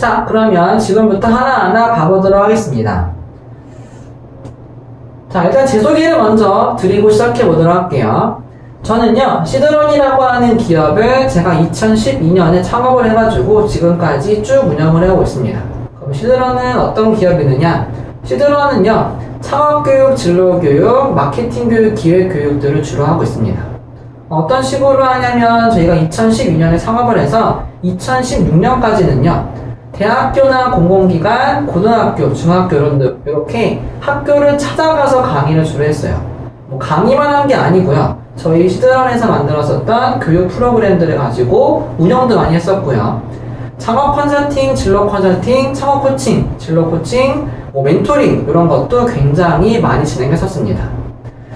자, 그러면 지금부터 하나하나 봐보도록 하겠습니다. 자, 일단 제 소개를 먼저 드리고 시작해 보도록 할게요. 저는요, 시드런이라고 하는 기업을 제가 2012년에 창업을 해가지고 지금까지 쭉 운영을 해오고 있습니다. 그럼 시드런은 어떤 기업이느냐? 시드런은요, 창업교육, 진로교육, 마케팅교육, 기획교육들을 주로 하고 있습니다. 어떤 식으로 하냐면 저희가 2012년에 창업을 해서 2016년까지는요, 대학교나 공공기관, 고등학교, 중학교 이렇게 학교를 찾아가서 강의를 주로 했어요. 뭐 강의만 한 게 아니고요. 저희 시드런에서 만들었었던 교육 프로그램들을 가지고 운영도 많이 했었고요. 창업 컨설팅, 진로 컨설팅, 창업 코칭, 진로 코칭, 뭐 멘토링 이런 것도 굉장히 많이 진행했었습니다.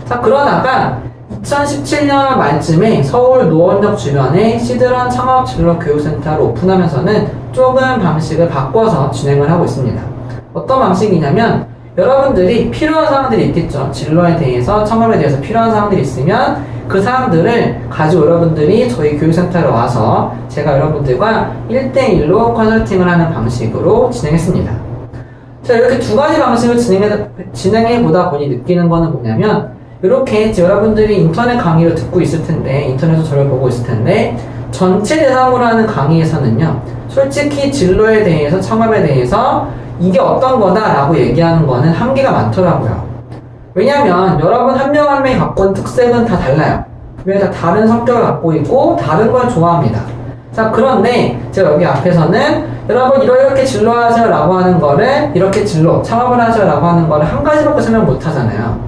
자, 그러다가 2017년 말쯤에 서울 노원역 주변에 시드런 창업 진로 교육센터를 오픈하면서는 조금 방식을 바꿔서 진행을 하고 있습니다. 어떤 방식이냐면 여러분들이 필요한 사항들이 있겠죠. 진로에 대해서, 창업에 대해서 필요한 사항들이 있으면 그 사항들을 가지고 여러분들이 저희 교육센터로 와서 제가 여러분들과 1대1로 컨설팅을 하는 방식으로 진행했습니다. 자, 이렇게 두 가지 방식을 진행해 보다 보니 느끼는 거는 뭐냐면 이렇게 여러분들이 인터넷 강의를 듣고 있을 텐데, 인터넷에서 저를 보고 있을 텐데, 전체 대상으로 하는 강의에서는요, 솔직히 진로에 대해서, 창업에 대해서 이게 어떤 거다라고 얘기하는 거는 한계가 많더라고요. 왜냐면 여러분 한 명 한 명이 갖고 있는 특색은 다 달라요. 왜 다 다른 성격을 갖고 있고 다른 걸 좋아합니다. 자, 그런데 제가 여기 앞에서는 여러분 이렇게 진로하세요 라고 하는 거를, 이렇게 진로, 창업을 하세요 라고 하는 거를 한 가지밖에 설명 못 하잖아요.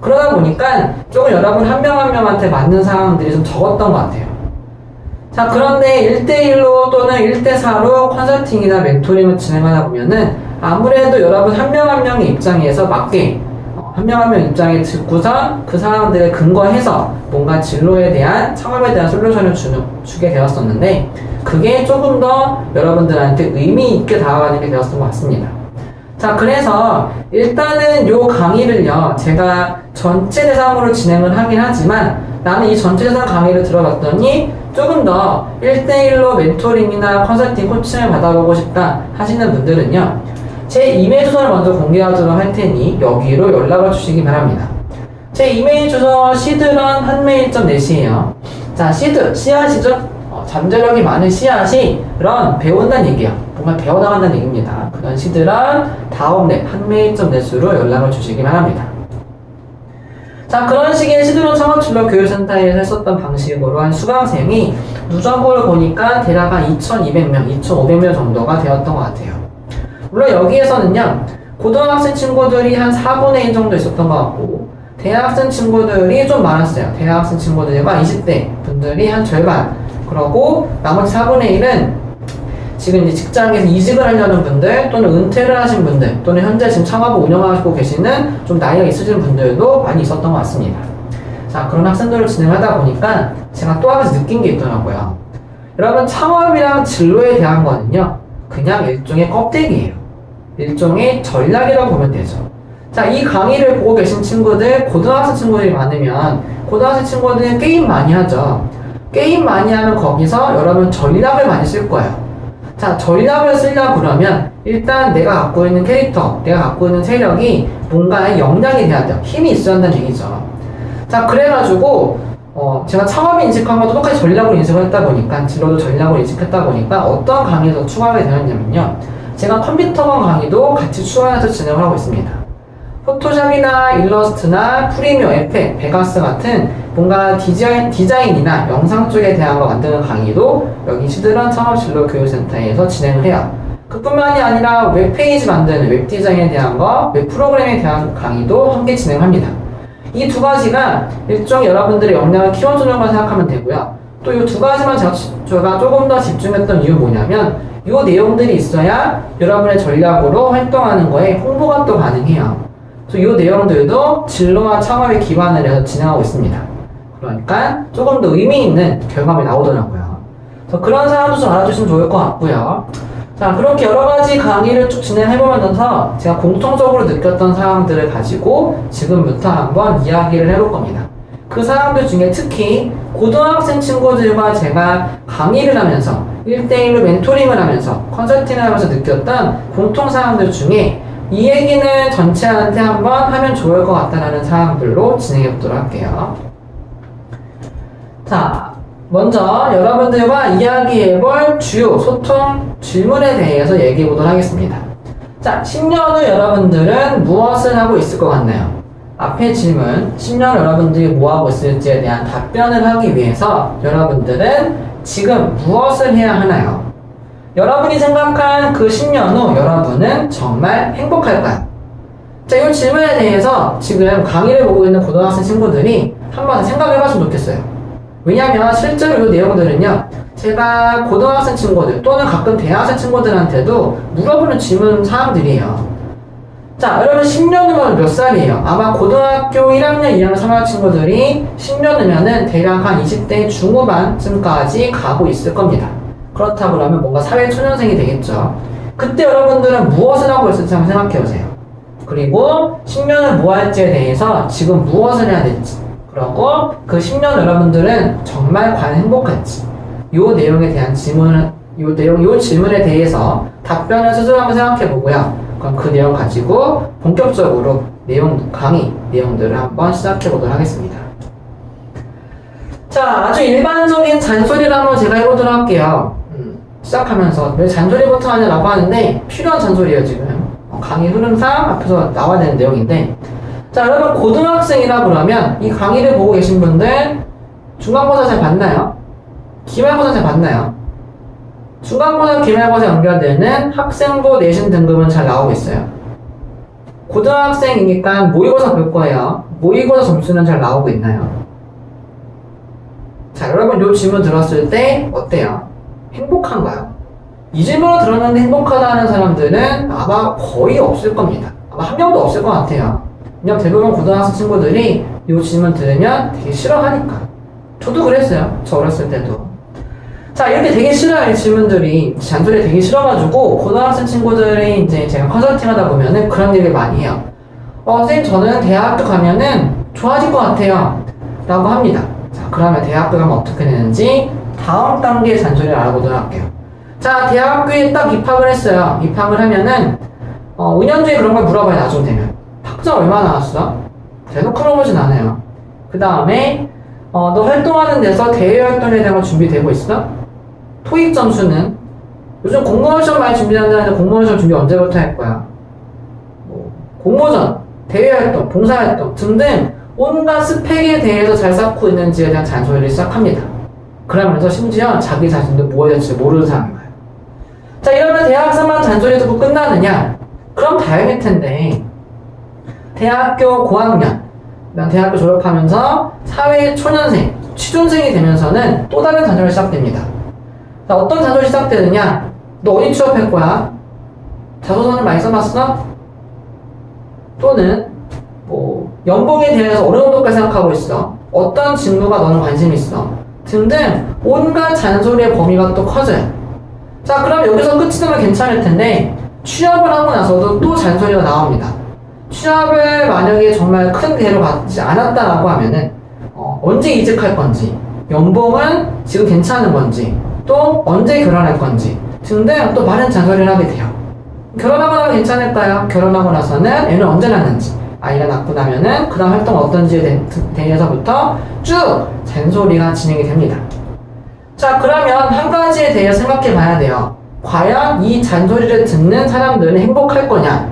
그러다 보니까 조금 여러분 한 명 한 명한테 맞는 상황들이 좀 적었던 것 같아요. 자, 그런데 1대1로 또는 1대4로 컨설팅이나 멘토링을 진행하다 보면은 아무래도 여러분 한 명 한 명의 입장에서 맞게 한 명 한 명 입장에 듣고선 그 상황들을 근거해서 뭔가 진로에 대한, 창업에 대한 솔루션을 주게 되었었는데 그게 조금 더 여러분들한테 의미 있게 다가가는 게 되었던 것 같습니다. 자, 그래서 일단은 요 강의를요, 제가 전체 대상으로 진행을 하긴 하지만 나는 이 전체 대상 강의를 들어봤더니 조금 더 1대1로 멘토링이나 컨설팅 코칭을 받아보고 싶다 하시는 분들은요, 제 이메일 주소를 먼저 공개하도록 할 테니 여기로 연락을 주시기 바랍니다. 제 이메일 주소 시드런@mail.net이에요. 자, 씨앗이죠? 잠재력이 많은 씨앗이 배운다는 얘기예요. 정말 배워나간다는 얘기입니다. 그런 시드런 @mail.net으로 연락을 주시기 바랍니다. 자, 그런 식의 시드런 창업진로 교육센터에서 했었던 방식으로 한 수강생이 누적을 보니까 대략 한 2,200명, 2,500명 정도가 되었던 것 같아요. 물론 여기에서는요, 고등학생 친구들이 한 4분의 1 정도 있었던 것 같고, 대학생 친구들이 좀 많았어요. 대학생 친구들과 20대 분들이 한 절반. 그러고 나머지 4분의 1은 지금 이제 직장에서 이직을 하려는 분들, 또는 은퇴를 하신 분들, 또는 현재 지금 창업을 운영하고 계시는 좀 나이가 있으신 분들도 많이 있었던 것 같습니다. 자, 그런 학생들을 진행하다 보니까 제가 또 한 가지 느낀 게 있더라고요. 여러분, 창업이랑 진로에 대한 거는요, 그냥 일종의 껍데기예요. 일종의 전략이라고 보면 되죠. 자, 이 강의를 보고 계신 친구들, 고등학생 친구들이 많으면 고등학생 친구들은 게임 많이 하죠. 게임 많이 하면 거기서 여러분 전략을 많이 쓸 거예요. 자, 전략을 쓰려고 그러면 일단 내가 갖고 있는 캐릭터, 내가 갖고 있는 세력이 뭔가의 역량이 돼야 돼요. 힘이 있어야 한다는 얘기죠. 자, 그래가지고 제가 창업을 인식한 것도 똑같이 전략으로 인식을 했다 보니까, 진로도 전략으로 인식했다 보니까 어떤 강의에서 추가하게 되었냐면요, 제가 컴퓨터관 강의도 같이 추가해서 진행을 하고 있습니다. 포토샵이나 일러스트나 프리미어, 에펙, 베가스 같은 뭔가 디자인이나 영상 쪽에 대한 거 만드는 강의도 여기 시드런 창업진로 교육센터에서 진행을 해요. 그뿐만이 아니라 웹페이지 만드는 웹 디자인에 대한 거, 웹 프로그램에 대한 강의도 함께 진행합니다. 이 두 가지가 일종의 여러분들의 역량을 키워주는 걸 생각하면 되고요. 또 이 두 가지만 제가 조금 더 집중했던 이유 뭐냐면, 이 내용들이 있어야 여러분의 전략으로 활동하는 거에 홍보가 또 가능해요. 그래서 이 내용들도 진로와 창업에 기반을 해서 진행하고 있습니다. 그러니까 조금 더 의미 있는 결과물이 나오더라고요. 그래서 그런 사람도 좀 알아주시면 좋을 것 같고요. 자, 그렇게 여러 가지 강의를 쭉 진행해보면서 제가 공통적으로 느꼈던 사항들을 가지고 지금부터 한번 이야기를 해볼 겁니다. 그 사항들 중에 특히 고등학생 친구들과 제가 강의를 하면서 1대1로 멘토링을 하면서 컨설팅을 하면서 느꼈던 공통사항들 중에 이 얘기는 전체한테 한번 하면 좋을 것 같다는 사항들로 진행해 보도록 할게요. 자, 먼저 여러분들과 이야기해볼 주요 소통 질문에 대해서 얘기해 보도록 하겠습니다. 자, 10년 후 여러분들은 무엇을 하고 있을 것 같나요? 앞에 질문, 10년 후 여러분들이 뭐 하고 있을지에 대한 답변을 하기 위해서 여러분들은 지금 무엇을 해야 하나요? 여러분이 생각한 그 10년 후 여러분은 정말 행복할까요? 자, 이 질문에 대해서 지금 강의를 보고 있는 고등학생 친구들이 한번 생각해 봤으면 좋겠어요. 왜냐면 실제로 이 내용들은요, 제가 고등학생 친구들 또는 가끔 대학생 친구들한테도 물어보는 질문 사항들이에요. 자, 여러분 10년 후면 몇 살이에요? 아마 고등학교 1학년, 2학년, 3학년 친구들이 10년 후면은 대략 한 20대 중후반쯤까지 가고 있을 겁니다. 그렇다 그러면 뭔가 사회초년생이 되겠죠. 그때 여러분들은 무엇을 하고 있을지 한번 생각해보세요. 그리고 10년을 뭐 할지에 대해서 지금 무엇을 해야 될지, 그리고 그 10년 여러분들은 정말 과연 행복할지, 요 내용에 대한 질문을, 요 질문에 대해서 답변을 스스로 한번 생각해보고요. 그럼 그 내용 가지고 본격적으로 강의 내용들을 한번 시작해 보도록 하겠습니다. 자, 아주 일반적인 잔소리를 한번 제가 해보도록 할게요. 시작하면서 왜 잔소리부터 하냐라고 하는데 필요한 잔소리예요. 지금 강의 흐름상 앞에서 나와야 되는 내용인데, 자, 여러분 고등학생이라 그러면 이 강의를 보고 계신 분들 중간고사 잘 봤나요? 기말고사 잘 봤나요? 중간고사, 기말고사 연결되는 학생부 내신 등급은 잘 나오고 있어요. 고등학생이니까 모의고사 볼 거예요. 모의고사 점수는 잘 나오고 있나요? 자, 여러분 이 질문 들었을 때 어때요? 행복한가요? 이 질문을 들었는데 행복하다는 사람들은 아마 거의 없을 겁니다. 아마 한 명도 없을 것 같아요. 그냥 대부분 고등학생 친구들이 이 질문 들으면 되게 싫어하니까. 저도 그랬어요. 저 어렸을 때도. 자, 이렇게 되게 싫어요. 이 질문들이. 잔소리 되게 싫어가지고 고등학생 친구들이 이제 제가 컨설팅 하다 보면은 그런 얘기를 많이 해요. 선생님 저는 대학교 가면은 좋아질 것 같아요 라고 합니다. 자, 그러면 대학교 가면 어떻게 되는지 다음 단계의 잔소리를 알아보도록 할게요. 자, 대학교에 딱 입학을 했어요. 입학을 하면은 은연중에 그런 걸 물어봐요. 나중 되면 학점 얼마 나왔어? 대놓고 물어보진 않아요. 그 다음에 너 활동하는 데서 대외 활동에 대한 거 준비되고 있어? 토익 점수는? 요즘 공무원 시험 많이 준비한다는데 공무원 시험 준비 언제부터 할 거야? 공모전, 대외 활동, 봉사 활동 등등 온갖 스펙에 대해서 잘 쌓고 있는지에 대한 잔소리를 시작합니다. 그러면서 심지어 자기 자신도 뭐 해야 될지 모르는 사람인 거예요. 자, 이러면 대학생만 잔소리 듣고 끝나느냐? 그럼 다행일 텐데 대학교 고학년, 대학교 졸업하면서 사회 초년생, 취준생이 되면서는 또 다른 잔소리가 시작됩니다. 자, 어떤 잔소리 시작되느냐? 너 어디 취업할 거야? 자소서는 많이 써봤어? 또는 연봉에 대해서 어느 정도까지 생각하고 있어? 어떤 직무가 너는 관심 있어? 등등 온갖 잔소리의 범위가 또 커져요. 자, 그럼 여기서 끝이 나면 괜찮을 텐데 취업을 하고 나서도 또 잔소리가 나옵니다. 취업을 만약에 정말 큰 대로 받지 않았다라고 하면은 언제 이직할 건지, 연봉은 지금 괜찮은 건지, 또 언제 결혼할 건지 등등 또 많은 잔소리를 하게 돼요. 결혼하고 나면 괜찮을까요? 결혼하고 나서는 애는 언제 낳는지, 아이가 낳고 나면은 그 다음 활동은 어떤지에 대해서부터 쭉 잔소리가 진행이 됩니다. 자, 그러면 한 가지에 대해서 생각해 봐야 돼요. 과연 이 잔소리를 듣는 사람들은 행복할 거냐?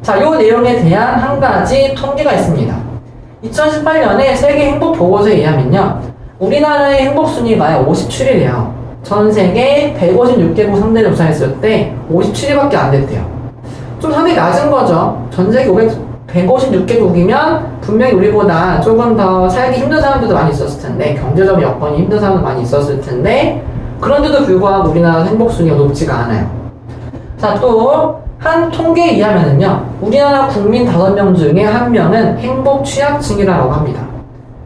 자, 이 내용에 대한 한 가지 통계가 있습니다. 2018년에 세계 행복 보고서에 의하면요, 우리나라의 행복 순위가 57위래요. 전 세계 156개국 상대 조사했을 때 57위밖에 안 됐대요. 좀 상당히 낮은 거죠. 전 세계 156개국이면 분명히 우리보다 조금 더 살기 힘든 사람들도 많이 있었을 텐데, 경제적 여건이 힘든 사람도 많이 있었을 텐데, 그런데도 불구하고 우리나라 행복 순위가 높지가 않아요. 자, 또 한 통계에 의하면은요, 우리나라 국민 5명 중에 1명은 행복 취약층이라고 합니다.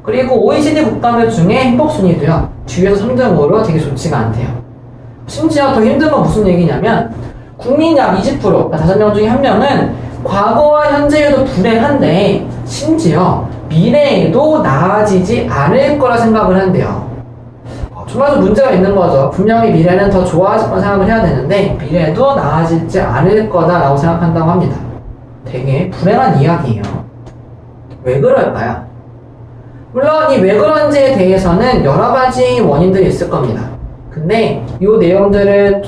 그리고 OECD 국가들 중에 행복 순위도요, 뒤에서 3등으로 되게 좋지가 않대요. 심지어 더 힘든 건 무슨 얘기냐면, 국민 약 20%, 5명 중에 1명은 과거와 현재에도 불행한데 심지어 미래에도 나아지지 않을 거라 생각을 한대요. 정말 좀 문제가 있는 거죠. 분명히 미래는 더 좋아질 거라 생각을 해야 되는데 미래도 나아지지 않을 거다라고 생각한다고 합니다. 되게 불행한 이야기예요. 왜 그럴까요? 물론 이 왜 그런지에 대해서는 여러 가지 원인들이 있을 겁니다. 근데 이 내용들을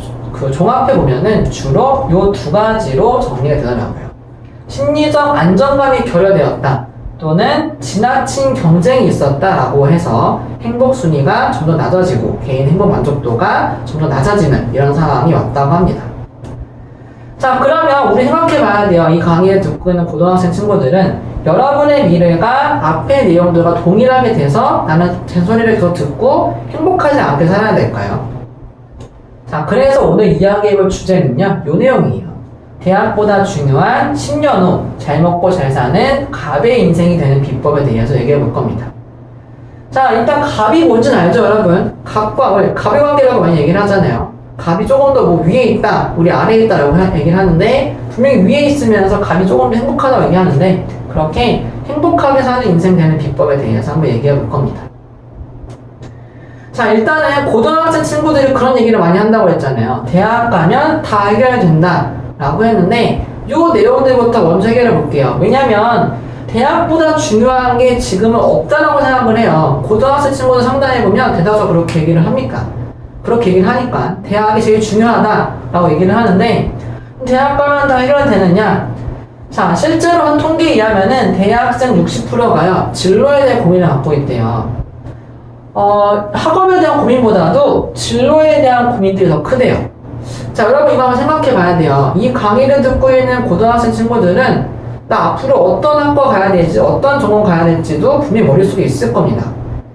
종합해 보면은 주로 이 두 가지로 정리가 되더라고요. 심리적 안정감이 결여되었다. 또는 지나친 경쟁이 있었다라고 해서 행복 순위가 좀 더 낮아지고 개인 행복 만족도가 좀 더 낮아지는 이런 상황이 왔다고 합니다. 자, 그러면 우리 생각해 봐야 돼요. 이 강의를 듣고 있는 고등학생 친구들은 여러분의 미래가 앞의 내용들과 동일하게 돼서 나는 잔소리를 계속 듣고 행복하지 않게 살아야 될까요? 자, 그래서 오늘 이야기해볼 주제는요, 요 내용이에요. 대학보다 중요한 10년 후 잘 먹고 잘 사는 갑의 인생이 되는 비법에 대해서 얘기해 볼 겁니다. 자, 일단 갑이 뭔지는 알죠, 여러분? 갑과 갑의 관계라고 많이 얘기를 하잖아요. 갑이 조금 더 뭐 위에 있다, 우리 아래에 있다라고 얘기를 하는데 분명히 위에 있으면서 갑이 조금 더 행복하다고 얘기하는데 그렇게 행복하게 사는 인생 되는 비법에 대해서 한번 얘기해 볼 겁니다. 자, 일단은 고등학생 친구들이 그런 얘기를 많이 한다고 했잖아요. 대학 가면 다 해결된다 라고 했는데 이 내용들부터 먼저 해결해 볼게요. 왜냐면 대학보다 중요한 게 지금은 없다라고 생각을 해요. 고등학생 친구들 상담해보면 대다수 그렇게 얘기를 합니까? 그렇게 얘기를 하니까 대학이 제일 중요하다라고 얘기를 하는데 대학 가면 다 해결되느냐? 자, 실제로 한 통계에 의하면은 대학생 60%가요 진로에 대한 고민을 갖고 있대요. 학업에 대한 고민보다도 진로에 대한 고민들이 더 크대요. 자, 여러분 이거 한번 생각해 봐야 돼요. 이 강의를 듣고 있는 고등학생 친구들은 나 앞으로 어떤 학과 가야 될지 어떤 전공 가야 될지도 분명히 머릿속에 있을 겁니다.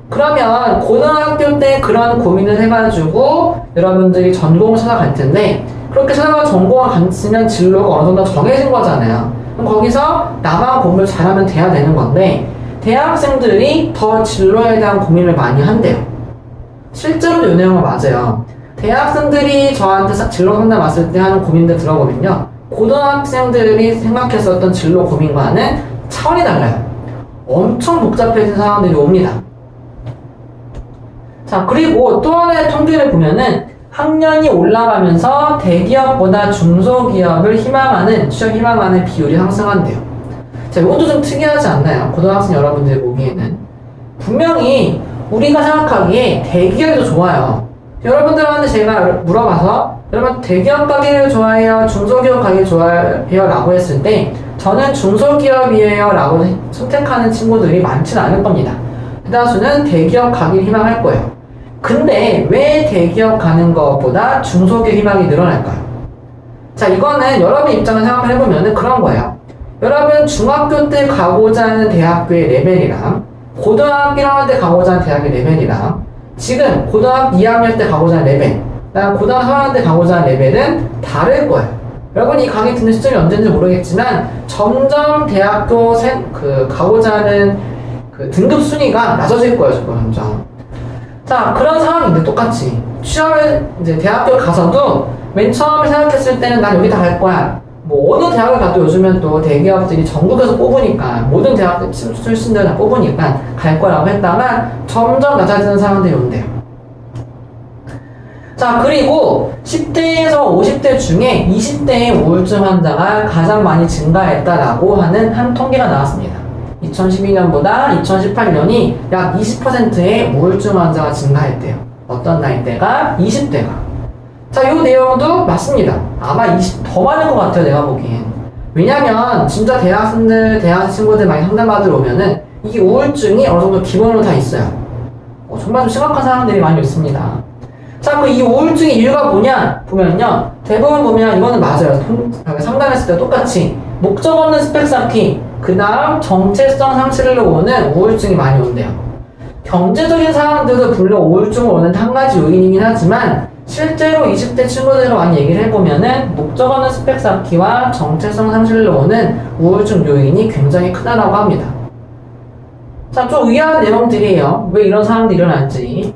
그러면 고등학교 때 그런 고민을 해가지고 여러분들이 전공을 찾아갈 텐데 그렇게 찾아가 전공을 갔으면 진로가 어느 정도 정해진 거잖아요. 그럼 거기서 나만 공부를 잘하면 돼야 되는 건데 대학생들이 더 진로에 대한 고민을 많이 한대요. 실제로도 이 내용은 맞아요. 대학생들이 저한테 진로 상담 왔을 때 하는 고민들 들어보면요, 고등학생들이 생각했었던 진로 고민과는 차원이 달라요. 엄청 복잡해진 상황들이 옵니다. 자, 그리고 또 하나의 통계를 보면은 학년이 올라가면서 대기업보다 중소기업을 취업 희망하는 비율이 상승한대요. 자, 이것도 좀 특이하지 않나요? 고등학생 여러분들 보기에는. 분명히 우리가 생각하기에 대기업이 더 좋아요. 여러분들한테 제가 물어봐서 여러분 대기업 가기를 좋아해요? 중소기업 가기를 좋아해요? 라고 했을 때 저는 중소기업이에요 라고 선택하는 친구들이 많지는 않을 겁니다. 대다수는 대기업 가기를 희망할 거예요. 근데 왜 대기업 가는 것보다 중소기업 희망이 늘어날까요? 자, 이거는 여러분 입장을 생각을 해보면 그런 거예요. 여러분 중학교 때 가고자 하는 대학교의 레벨이랑 고등학교 1학년 때 가고자 하는 대학의 레벨이랑 지금 고등학교 2학년 때 가고자 하는 레벨, 그다음 고등학교 3학년 때 가고자 하는 레벨은 다를 거예요. 여러분 이 강의 듣는 시점이 언제인지 모르겠지만 점점 대학교 가고자 하는 등급 순위가 낮아질 거예요, 점점. 자, 그런 상황인데 똑같이 취업을 이제 대학교 가서도 맨 처음에 생각했을 때는 난 여기 다 갈 거야. 뭐 어느 대학을 가도 요즘엔 또 대기업들이 전국에서 뽑으니까 모든 대학 출신들 다 뽑으니까 갈 거라고 했다가 점점 낮아지는 사람들이 온대요. 자, 그리고 10대에서 50대 중에 20대의 우울증 환자가 가장 많이 증가했다라고 하는 한 통계가 나왔습니다. 2012년보다 2018년이 약 20%의 우울증 환자가 증가했대요. 어떤 나이대가? 20대가. 자, 이 내용도 맞습니다. 아마 더 많을 것 같아요, 내가 보기엔. 왜냐면 진짜 대학생 친구들 많이 상담받으러 오면은 이게 우울증이 어느 정도 기본으로 다 있어요. 정말 좀 심각한 사람들이 많이 있습니다. 자, 이 우울증의 이유가 뭐냐 보면요, 대부분 보면 이거는 맞아요. 상담했을 때 똑같이 목적 없는 스펙 쌓기, 그 다음 정체성 상실로 오는 우울증이 많이 온대요. 경제적인 상황들도 물론 우울증을 오는 한 가지 요인이긴 하지만 실제로 20대 친구들과 많이 얘기를 해보면은 목적 없는 스펙 쌓기와 정체성 상실로 오는 우울증 요인이 굉장히 크다라고 합니다. 자, 좀 의아한 내용들이에요. 왜 이런 상황들이 일어날지.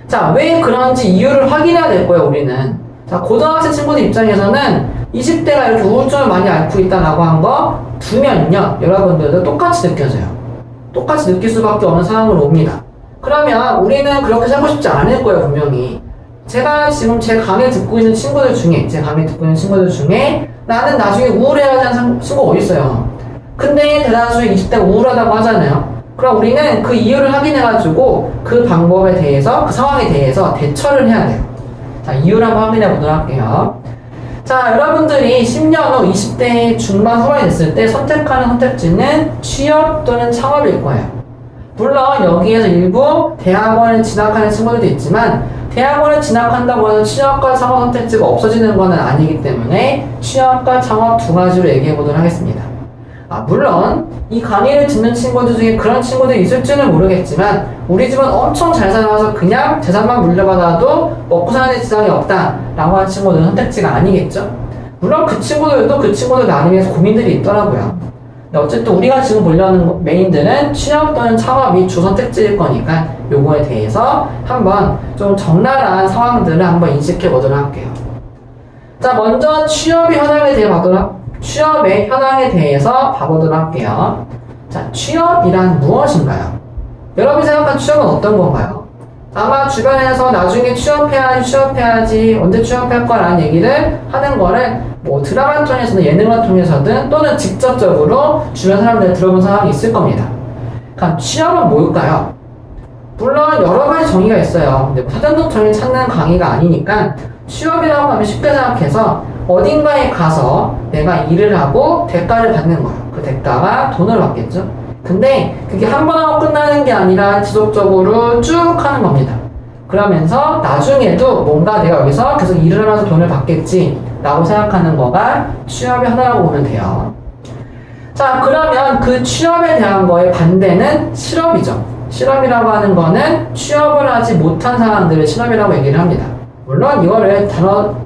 자, 왜 그런지 이유를 확인해야 될 거예요, 우리는. 자, 고등학생 친구들 입장에서는 20대가 이렇게 우울증을 많이 앓고 있다라고 한 거 두면요, 여러분들도 똑같이 느껴져요. 똑같이 느낄 수밖에 없는 상황으로 옵니다. 그러면 우리는 그렇게 살고 싶지 않을 거예요, 분명히. 제가 지금 제 강의 듣고 있는 친구들 중에 나는 나중에 우울해야 하는 친구가 어디 있어요? 근데 대다수의 20대가 우울하다고 하잖아요. 그럼 우리는 그 이유를 확인해가지고 그 방법에 대해서, 그 상황에 대해서 대처를 해야 돼요. 자, 이유를 한번 확인해 보도록 할게요. 자, 여러분들이 10년 후 20대 중반 후반이 됐을 때 선택하는 선택지는 취업 또는 창업일 거예요. 물론 여기에서 일부 대학원을 진학하는 친구들도 있지만 대학원을 진학한다고 해서 취업과 창업 선택지가 없어지는 것은 아니기 때문에 취업과 창업 두 가지로 얘기해 보도록 하겠습니다. 물론 이 강의를 듣는 친구들 중에 그런 친구들이 있을지는 모르겠지만 우리 집은 엄청 잘 살아서 그냥 재산만 물려받아도 먹고 사는 데 지장이 없다라고 하는 친구들은 선택지가 아니겠죠. 물론 그 친구들도 그 친구들 나름의 고민들이 있더라고요. 근데 어쨌든 우리가 지금 보려는 메인들은 취업 또는 창업이 주 선택지일 거니까 요거에 대해서 한번 좀 적나라한 상황들을 한번 인식해 보도록 할게요. 자, 먼저 취업의 현황에 대해서 봐보도록 할게요. 자, 취업이란 무엇인가요? 여러분이 생각한 취업은 어떤 건가요? 아마 주변에서 나중에 취업해야지, 언제 취업할 거라는 얘기를 하는 거를 뭐 드라마를 통해서든 예능을 통해서든 또는 직접적으로 주변 사람들 들어본 사람이 있을 겁니다. 그럼 취업은 뭘까요? 물론 여러 가지 정의가 있어요. 근데 사전적 정의 찾는 강의가 아니니까 취업이라고 하면 쉽게 생각해서 어딘가에 가서 내가 일을 하고 대가를 받는 거예요. 그 대가가 돈을 받겠죠. 근데 그게 한 번 하고 끝나는 게 아니라 지속적으로 쭉 하는 겁니다. 그러면서 나중에도 뭔가 내가 여기서 계속 일을 하면서 돈을 받겠지 라고 생각하는 거가 취업의 하나라고 보면 돼요. 자, 그러면 그 취업에 대한 거의 반대는 실업이죠. 실업이라고 하는 거는 취업을 하지 못한 사람들을 실업이라고 얘기를 합니다. 물론 이거를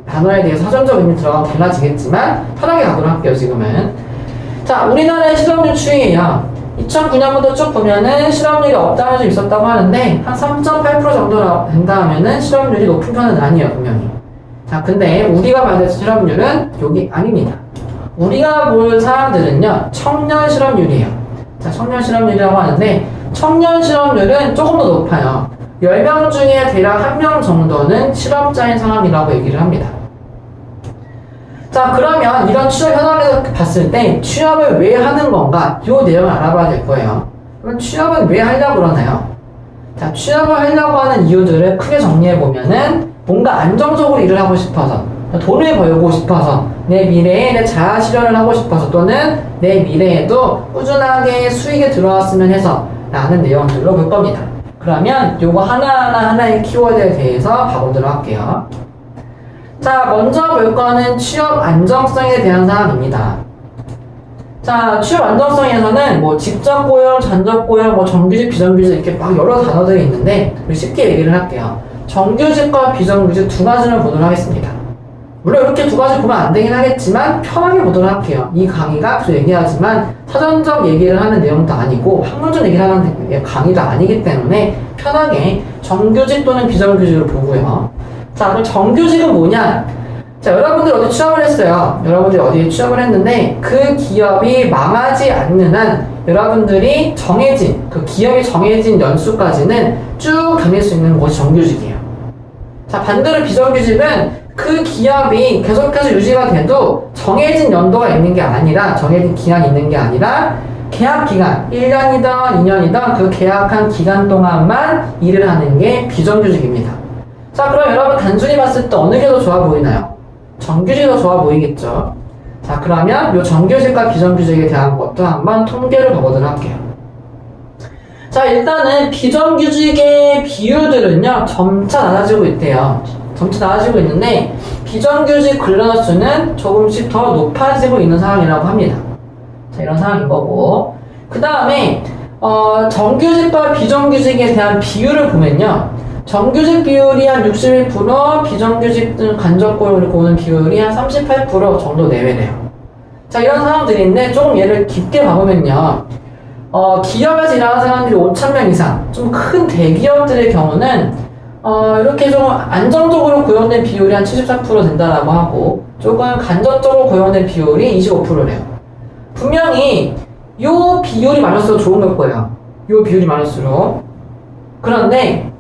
단어에 대해서 사전적 의미 들어가면 달라지겠지만 편하게 가도록 할게요, 지금은. 자, 우리나라의 실업률 추이예요. 2009년부터 쭉 보면은 실업률이 없다면 좀 있었다고 하는데 한 3.8% 정도 된다 하면은 실업률이 높은 편은 아니에요, 분명히. 자, 근데 우리가 받을 실업률은 여기 아닙니다. 우리가 볼 사람들은요, 청년 실업률이에요. 자, 청년 실업률이라고 하는데 청년 실업률은 조금 더 높아요. 10명 중에 대략 1명 정도는 실업자인 사람이라고 얘기를 합니다. 자, 그러면 이런 취업 현황에서 봤을 때 취업을 왜 하는 건가? 이 내용을 알아봐야 될 거예요. 그럼 취업은 왜 하려고 그러나요? 자, 취업을 하려고 하는 이유들을 크게 정리해보면은 뭔가 안정적으로 일을 하고 싶어서, 돈을 벌고 싶어서, 내 미래에 내 자아 실현을 하고 싶어서, 또는 내 미래에도 꾸준하게 수익이 들어왔으면 해서 라는 내용들로 볼 겁니다. 그러면 요거 하나의 키워드에 대해서 봐보도록 할게요. 자, 먼저 볼 거는 취업 안정성에 대한 사항입니다. 자, 취업 안정성에서는 뭐 직접 고용, 잔접 고용, 뭐 정규직, 비정규직 이렇게 막 여러 단어들이 있는데 쉽게 얘기를 할게요. 정규직과 비정규직 두 가지를 보도록 하겠습니다. 물론 이렇게 두 가지 보면 안 되긴 하겠지만 편하게 보도록 할게요. 이 강의가 또 얘기하지만 사전적 얘기를 하는 내용도 아니고 학문적 얘기를 하는 강의도 아니기 때문에 편하게 정규직 또는 비정규직으로 보고요. 자, 그럼 정규직은 뭐냐? 자, 여러분들 어디 취업을 했어요. 여러분들이 어디에 취업을 했는데 그 기업이 망하지 않는 한 여러분들이 그 기업이 정해진 연수까지는 쭉 다닐 수 있는 곳이 정규직이에요. 자, 반대로 비정규직은 그 기업이 계속해서 유지가 돼도 정해진 연도가 있는 게 아니라, 정해진 기간이 있는 게 아니라 계약 기간, 1년이든 2년이든 그 계약한 기간 동안만 일을 하는 게 비정규직입니다. 자, 그럼 여러분 단순히 봤을 때 어느 게 더 좋아 보이나요? 정규직이 더 좋아 보이겠죠? 자, 그러면 이 정규직과 비정규직에 대한 것도 한번 통계를 봐보도록 할게요. 자, 일단은 비정규직의 비율들은요, 점차 낮아지고 있대요. 점차 낮아지고 있는데 비정규직 근로자 수는 조금씩 더 높아지고 있는 상황이라고 합니다. 자, 이런 상황인 거고, 그 다음에 정규직과 비정규직에 대한 비율을 보면요, 정규직 비율이 한 61%, 비정규직 등 간접 고용을 보는 비율이 한 38% 정도 내외래요. 자, 이런 상황들인데 조금 얘를 깊게 봐보면요, 기업에서 일하는 사람들이 5,000명 이상, 좀 큰 대기업들의 경우는 이렇게 좀 안정적으로 고용된 비율이 한 74% 된다라고 하고, 조금 간접적으로 고용된 비율이 25%래요. 분명히 요 비율이 많을수록 좋은 걸 거예요. 요 비율이 많을수록. 그런데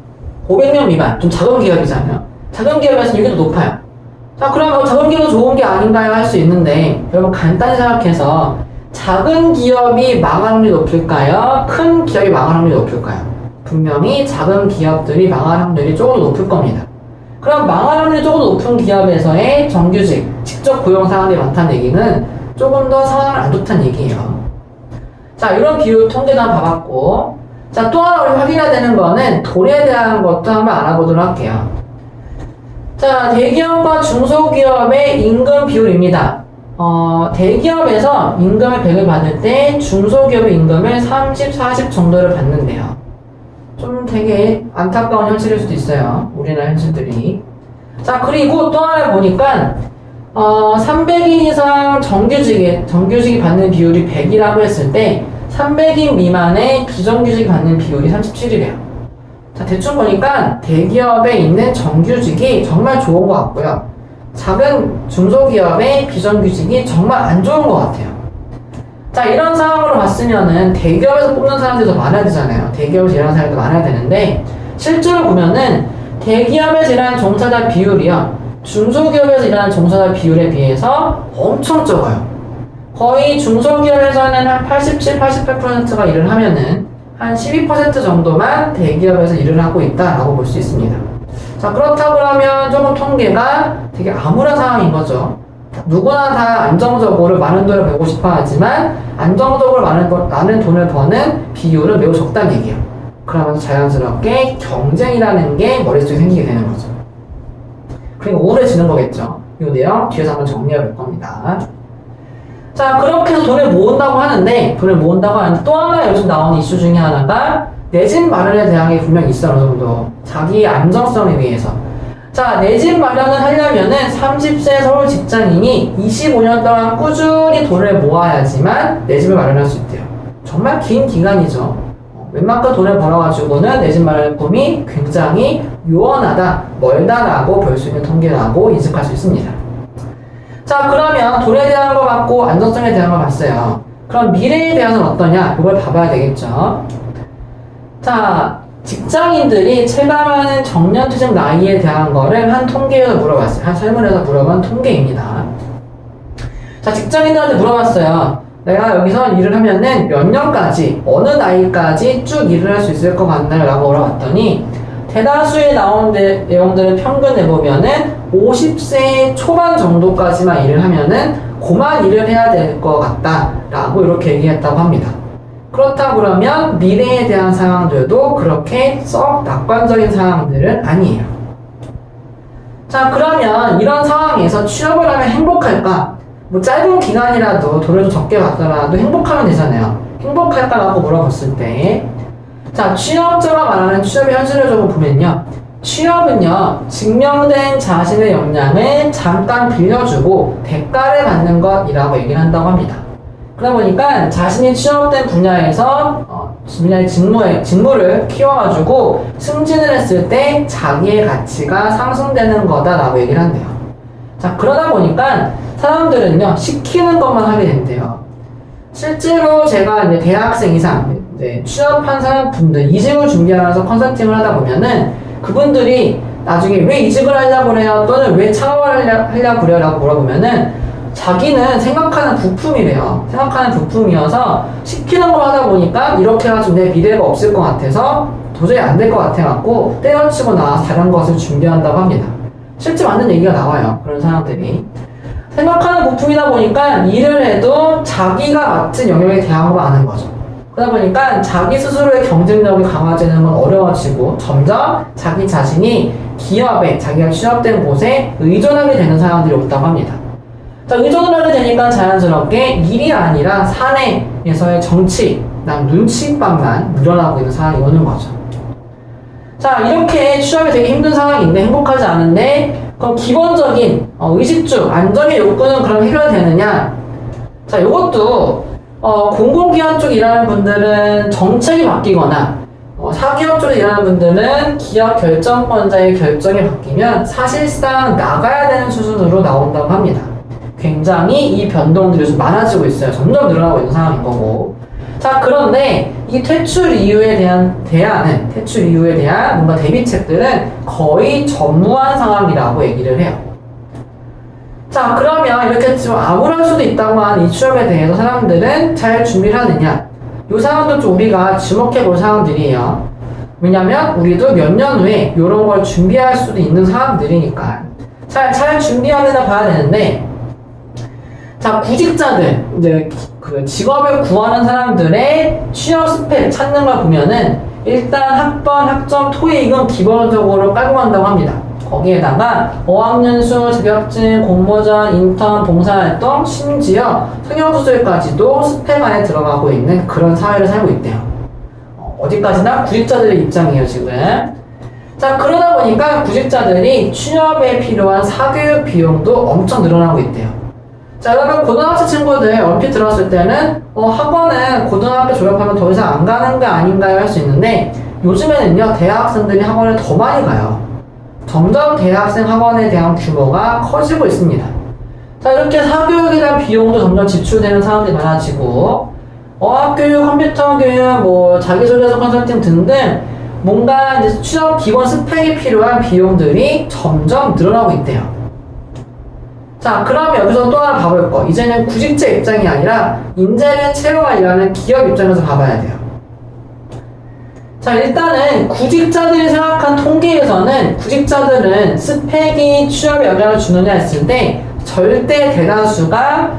500명 미만, 좀 작은 기업이잖아요. 작은 기업에서는 이게 더 높아요. 자, 그러면 작은 기업도 좋은 게 아닌가요? 할 수 있는데, 여러분 간단히 생각해서 작은 기업이 망할 확률이 높을까요? 큰 기업이 망할 확률이 높을까요? 분명히 작은 기업들이 망할 확률이 조금 더 높을 겁니다. 그럼 망할 확률이 조금 더 높은 기업에서의 정규직, 직접 고용 사람들이 많다는 얘기는 조금 더 상황을 안 좋다는 얘기예요. 자, 이런 비율 통계도 한번 봐봤고, 자, 또 하나 우리 확인해야 되는 거는 돈에 대한 것도 한번 알아보도록 할게요. 자, 대기업과 중소기업의 임금 비율입니다. 대기업에서 임금을 100을 받을 때 중소기업의 임금을 30, 40 정도를 받는데요. 좀 되게 안타까운 현실일 수도 있어요. 우리나라 현실들이. 자, 그리고 또 하나 보니까 300인 이상 정규직이 받는 비율이 100이라고 했을 때 300인 미만의 비정규직이 받는 비율이 37이래요. 자, 대충 보니까 대기업에 있는 정규직이 정말 좋은 것 같고요. 작은 중소기업의 비정규직이 정말 안 좋은 것 같아요. 자, 이런 상황으로 봤으면은 대기업에서 뽑는 사람들이 더 많아야 되잖아요. 대기업에서 일하는 사람들이 더 많아야 되는데 실제로 보면은 대기업에서 일하는 종사자 비율이요, 중소기업에서 일하는 종사자 비율에 비해서 엄청 적어요. 거의 중소기업에서는 한 87, 88%가 일을 하면은 한 12% 정도만 대기업에서 일을 하고 있다라고 볼 수 있습니다. 자, 그렇다 그러면 조금 통계가 되게 암울한 상황인 거죠. 누구나 다 안정적으로 많은 돈을 벌고 싶어 하지만 안정적으로 많은 돈을 버는 비율은 매우 적다는 얘기예요. 그러면서 자연스럽게 경쟁이라는 게 머릿속에 생기게 되는 거죠. 그리고 우울해지는 거겠죠. 이 내용 뒤에서 한번 정리해 볼 겁니다. 자, 그렇게 해서 돈을 모은다고 하는데 또 하나 요즘 나오는 이슈 중에 하나가 내 집 마련에 대한 게 분명히 있어요. 어느 정도 자기의 안정성을 위해서. 자, 내 집 마련을 하려면은 30세 서울 직장인이 25년 동안 꾸준히 돈을 모아야지만 내 집을 마련할 수 있대요. 정말 긴 기간이죠. 웬만큼 돈을 벌어가지고는 내 집 마련의 꿈이 굉장히 요원하다, 멀다라고 볼 수 있는 통계라고 인식할 수 있습니다. 자, 그러면 돈에 대한 거 봤고 안정성에 대한 거 봤어요. 그럼 미래에 대해서는 어떠냐? 이걸 봐봐야 되겠죠. 자, 직장인들이 체감하는 정년퇴직 나이에 대한 거를 한 통계에서 물어봤어요. 한 설문에서 물어본 통계입니다. 자, 직장인들한테 물어봤어요. 내가 여기서 일을 하면은 몇 년까지, 어느 나이까지 쭉 일을 할 수 있을 것 같나요? 라고 물어봤더니 대다수에 나온 내용들을 평균해 보면은 50세 초반 정도까지만 일을 하면은 그만 일을 해야 될 것 같다 라고 이렇게 얘기했다고 합니다. 그렇다 그러면 미래에 대한 상황들도 그렇게 썩 낙관적인 상황들은 아니에요. 자, 그러면 이런 상황에서 취업을 하면 행복할까? 뭐 짧은 기간이라도 돈을 좀 적게 받더라도 행복하면 되잖아요. 행복할까라고 물어봤을 때, 자, 취업자가 말하는 취업의 현실을 조금 보면요, 취업은요, 증명된 자신의 역량을 잠깐 빌려주고 대가를 받는 것이라고 얘기를 한다고 합니다. 그러다 보니까 자신이 취업된 분야에서 분야의 직무를 키워가지고 승진을 했을 때 자기의 가치가 상승되는 거다라고 얘기를 한대요. 자, 그러다 보니까 사람들은요, 시키는 것만 하게 된대요. 실제로 제가 이제 대학생 이상 취업한 사람분들 이직을 준비하면서 컨설팅을 하다 보면은 그분들이 나중에 왜 이직을 하려고 그래요? 또는 왜 창업을 하려고 그래요? 라고 물어보면은 자기는 생각하는 부품이래요. 생각하는 부품이어서 시키는 거 하다 보니까 이렇게 해가지고 내 미래가 없을 것 같아서 도저히 안 될 것 같아갖고 때려치고 나와서 다른 것을 준비한다고 합니다. 실제 맞는 얘기가 나와요. 그런 사람들이. 생각하는 부품이다 보니까 일을 해도 자기가 맡은 영역에 대한 거 아는 거죠. 그러다 보니까 자기 스스로의 경쟁력이 강화되는 건 어려워지고 점점 자기 자신이 기업에, 자기가 취업된 곳에 의존하게 되는 사람들이 없다고 합니다. 자, 의존을 하게 되니까 자연스럽게 일이 아니라 사내에서의 정치, 눈치밥만 늘어나고 있는 상황이 오는 거죠. 자, 이렇게 취업이 되게 힘든 상황인데 행복하지 않은데 그럼 기본적인 의식주, 안정의 욕구는 그럼 해결되느냐? 자, 요것도 공공기관 쪽 일하는 분들은 정책이 바뀌거나 사기업 쪽에 일하는 분들은 기업 결정권자의 결정이 바뀌면 사실상 나가야 되는 수준으로 나온다고 합니다. 굉장히 이 변동들이 요즘 많아지고 있어요. 점점 늘어나고 있는 상황인 거고. 자, 그런데 이 퇴출 이유에 대한 뭔가 대비책들은 거의 전무한 상황이라고 얘기를 해요. 자, 그러면 이렇게 좀 암울할 수도 있다고 하는 이 취업에 대해서 사람들은 잘 준비를 하느냐? 이 사항도 좀 우리가 주목해 볼 사항들이에요. 왜냐면 우리도 몇 년 후에 이런 걸 준비할 수도 있는 사람들이니까 잘 준비하느냐 봐야 되는데, 자, 구직자들, 이제 그 직업을 구하는 사람들의 취업 스펙 찾는 걸 보면은 일단 학번, 학점, 토익은 기본적으로 깔고 간다고 합니다. 거기에다가 어학연수, 자격증, 공모전, 인턴, 봉사활동, 심지어 성형수술까지도 스펙 안에 들어가고 있는 그런 사회를 살고 있대요. 어디까지나 구직자들의 입장이에요, 지금. 자, 그러다 보니까 구직자들이 취업에 필요한 사교육 비용도 엄청 늘어나고 있대요. 자, 여러분 고등학생 친구들 얼핏 들었을 때는 학원은 고등학교 졸업하면 더 이상 안 가는 거 아닌가요? 할 수 있는데, 요즘에는요 대학생들이 학원을 더 많이 가요. 점점 대학생 학원에 대한 규모가 커지고 있습니다. 자, 이렇게 사교육에 대한 비용도 점점 지출되는 사람들이 많아지고, 어학교육, 컴퓨터 교육, 뭐 자기소개서 컨설팅 등등 뭔가 이제 취업 기본 스펙이 필요한 비용들이 점점 늘어나고 있대요. 자, 그러면 여기서 또 하나 봐볼 거. 이제는 구직자 입장이 아니라 인재를 채용하려는 기업 입장에서 봐봐야 돼요. 자, 일단은 구직자들이 생각한 통계에서는 구직자들은 스펙이 취업에 영향을 주느냐 했을 때 절대 대다수가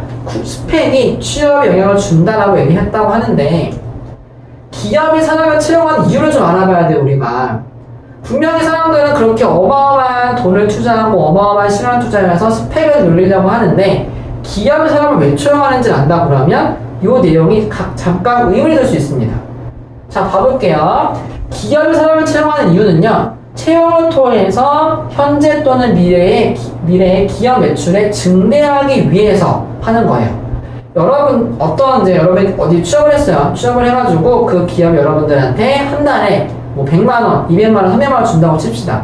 스펙이 취업에 영향을 준다라고 얘기했다고 하는데, 기업이 사람을 채용하는 이유를 좀 알아봐야 돼요, 우리가. 분명히 사람들은 그렇게 어마어마한 돈을 투자하고 어마어마한 시간을 투자해서 스펙을 늘리려고 하는데, 기업이 사람을 왜 채용하는지 안다 그러면 이 내용이 잠깐 의문이 될 수 있습니다. 자, 봐볼게요. 기업이 사람을 채용하는 이유는요, 채용을 통해서 현재 또는 미래의 기업 매출에 증대하기 위해서 하는 거예요. 여러분, 여러분이 어디 취업을 했어요. 취업을 해가지고 그 기업 여러분들한테 한 달에 뭐 100만원, 200만원, 300만원 준다고 칩시다.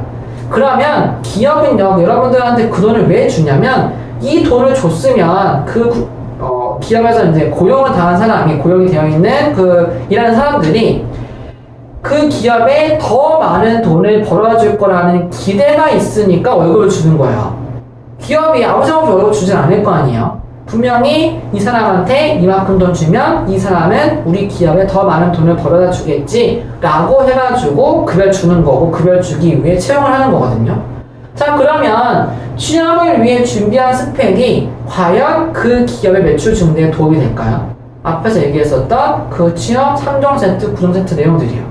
그러면 기업은요, 여러분들한테 그 돈을 왜 주냐면, 이 돈을 줬으면 기업에서 이제 고용을 당한 사람이, 고용이 되어 있는 일하는 사람들이 그 기업에 더 많은 돈을 벌어줄 거라는 기대가 있으니까 월급을 주는 거예요. 기업이 아무 생각 없이 월급 주진 않을 거 아니에요. 분명히 이 사람한테 이만큼 돈 주면 이 사람은 우리 기업에 더 많은 돈을 벌어다 주겠지 라고 해가지고 급여를 주는 거고, 급여를 주기 위해 채용을 하는 거거든요. 자, 그러면 취업을 위해 준비한 스펙이 과연 그 기업의 매출 증대에 도움이 될까요? 앞에서 얘기했었던 그 취업 3종 세트, 9종 세트 내용들이요.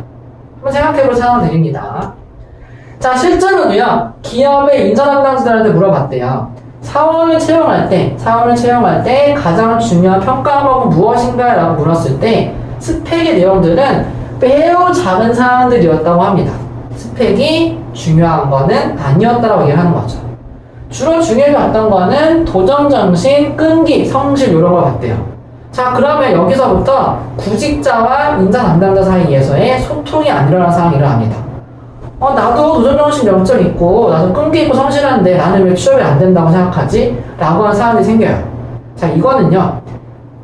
한번 생각해볼 사항들입니다. 자, 실제로도요, 기업의 인사 담당자들한테 물어봤대요. 사원을 채용할 때 가장 중요한 평가 항목은 무엇인가? 라고 물었을 때 스펙의 내용들은 매우 작은 사항들이었다고 합니다. 스펙이 중요한 거는 아니었다라고 얘기를 하는 거죠. 주로 중요했던 거는 도전정신, 끈기, 성실 이런 걸 봤대요. 자, 그러면 여기서부터 구직자와 인사 담당자 사이에서의 소통이 안 일어나는 상황이 일어납니다. 나도 도전정신 0점 있고 나도 끈기 있고 성실한데 나는 왜 취업이 안 된다고 생각하지? 라고 하는 사람이 생겨요. 자, 이거는요,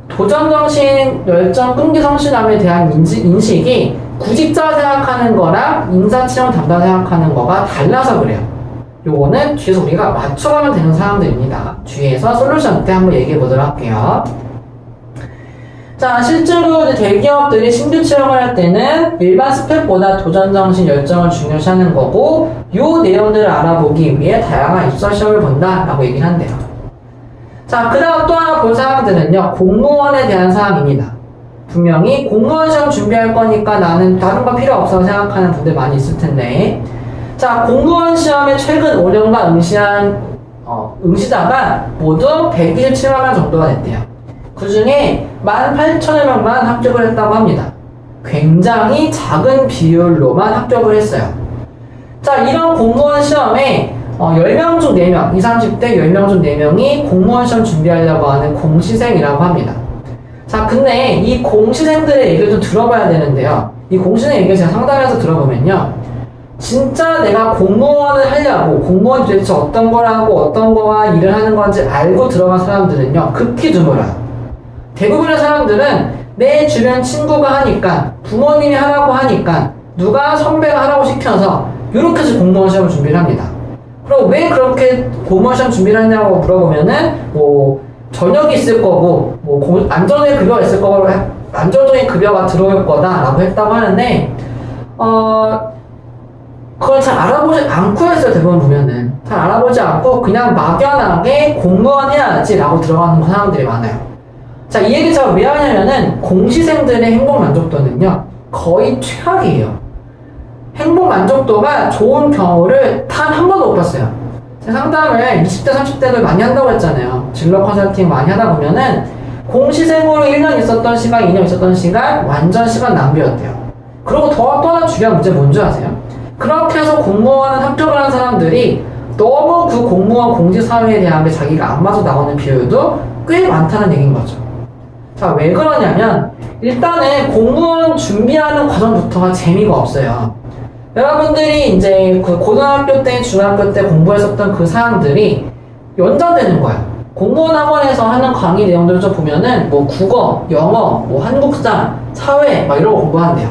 도전정신, 열정, 끈기, 성실함에 대한 인식이 구직자 생각하는 거랑 인사채용 담당 생각하는 거가 달라서 그래요. 요거는 뒤에서 우리가 맞춰가면 되는 사항들입니다. 뒤에서 솔루션 때 한번 얘기해 보도록 할게요. 자, 실제로 이제 대기업들이 신규 채용을 할 때는 일반 스펙보다 도전정신, 열정을 중요시하는 거고, 요 내용들을 알아보기 위해 다양한 입사 시험을 본다라고 얘기를 한대요. 자, 그 다음 또 하나 볼 사항들은요, 공무원에 대한 사항입니다. 분명히 공무원 시험 준비할 거니까 나는 다른 거 필요 없어 생각하는 분들 많이 있을 텐데, 자, 공무원 시험에 최근 5년간 응시자가 모두 127만 명 정도가 됐대요. 그 중에 18,000여 명만 합격을 했다고 합니다. 굉장히 작은 비율로만 합격을 했어요. 자, 이런 공무원 시험에 10명 중 4명, 20, 30대 10명 중 4명이 공무원 시험 준비하려고 하는 공시생이라고 합니다. 자, 근데 이 공시생들의 얘기를 좀 들어봐야 되는데요. 이 공시생 얘기를 제가 상담해서 들어보면요, 진짜 내가 공무원을 하려고, 공무원이 도대체 어떤 거라고 어떤 거와 일을 하는 건지 알고 들어간 사람들은요, 극히 드물어요. 대부분의 사람들은 내 주변 친구가 하니까, 부모님이 하라고 하니까, 누가 선배가 하라고 시켜서 이렇게 해서 공무원 시험을 준비를 합니다. 그럼 왜 그렇게 공무원 시험 준비를 하냐고 물어보면은 뭐 저녁이 있을 거고 뭐 안전적인 급여가 있을 거고 안정적인 급여가 들어올 거다라고 했다고 하는데 그걸 잘 알아보지 않고 했어요. 대부분 보면은 잘 알아보지 않고 그냥 막연하게 공무원 해야지 라고 들어가는 사람들이 많아요. 자, 이 얘기 제가 왜 하냐면은 공시생들의 행복 만족도는요 거의 최악이에요. 행복 만족도가 좋은 경우를 단 한 번도 못 봤어요. 제가 상담을 20대 30대들 많이 한다고 했잖아요. 진로 컨설팅 많이 하다 보면은 공시생으로 1년 있었던 시간, 2년 있었던 시간 완전 시간 낭비였대요. 그리고 또 하나 중요한 문제 뭔지 아세요? 그렇게 해서 공무원 합격을 한 사람들이 너무 그 공무원 공직사회에 대한 게 자기가 안 맞아 나오는 비율도 꽤 많다는 얘기인 거죠. 자, 왜 그러냐면 일단은 공무원 준비하는 과정부터가 재미가 없어요. 여러분들이 이제 그 고등학교 때, 중학교 때 공부했었던 그 사항들이 연장되는 거야. 공무원 학원에서 하는 강의 내용들을 좀 보면은 뭐 국어, 영어, 뭐 한국사, 사회 막 이런 거 공부한대요.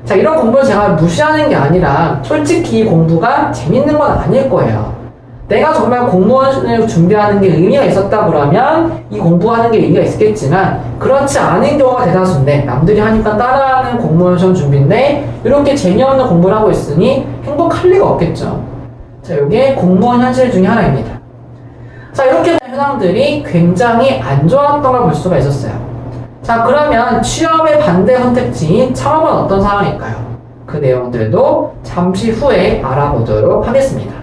자, 이런 공부를 제가 무시하는 게 아니라 솔직히 이 공부가 재밌는 건 아닐 거예요. 내가 정말 공무원을 준비하는 게 의미가 있었다 그러면 이 공부하는 게 의미가 있겠지만 그렇지 않은 경우가 대다수인데 남들이 하니까 따라하는 공무원 시험 준비인데 이렇게 재미없는 공부를 하고 있으니 행복할 리가 없겠죠. 자, 이게 공무원 현실 중에 하나입니다. 자, 이렇게 현황들이 굉장히 안 좋았던 걸 볼 수가 있었어요. 자, 그러면 취업의 반대 선택지인 창업은 어떤 상황일까요? 그 내용들도 잠시 후에 알아보도록 하겠습니다.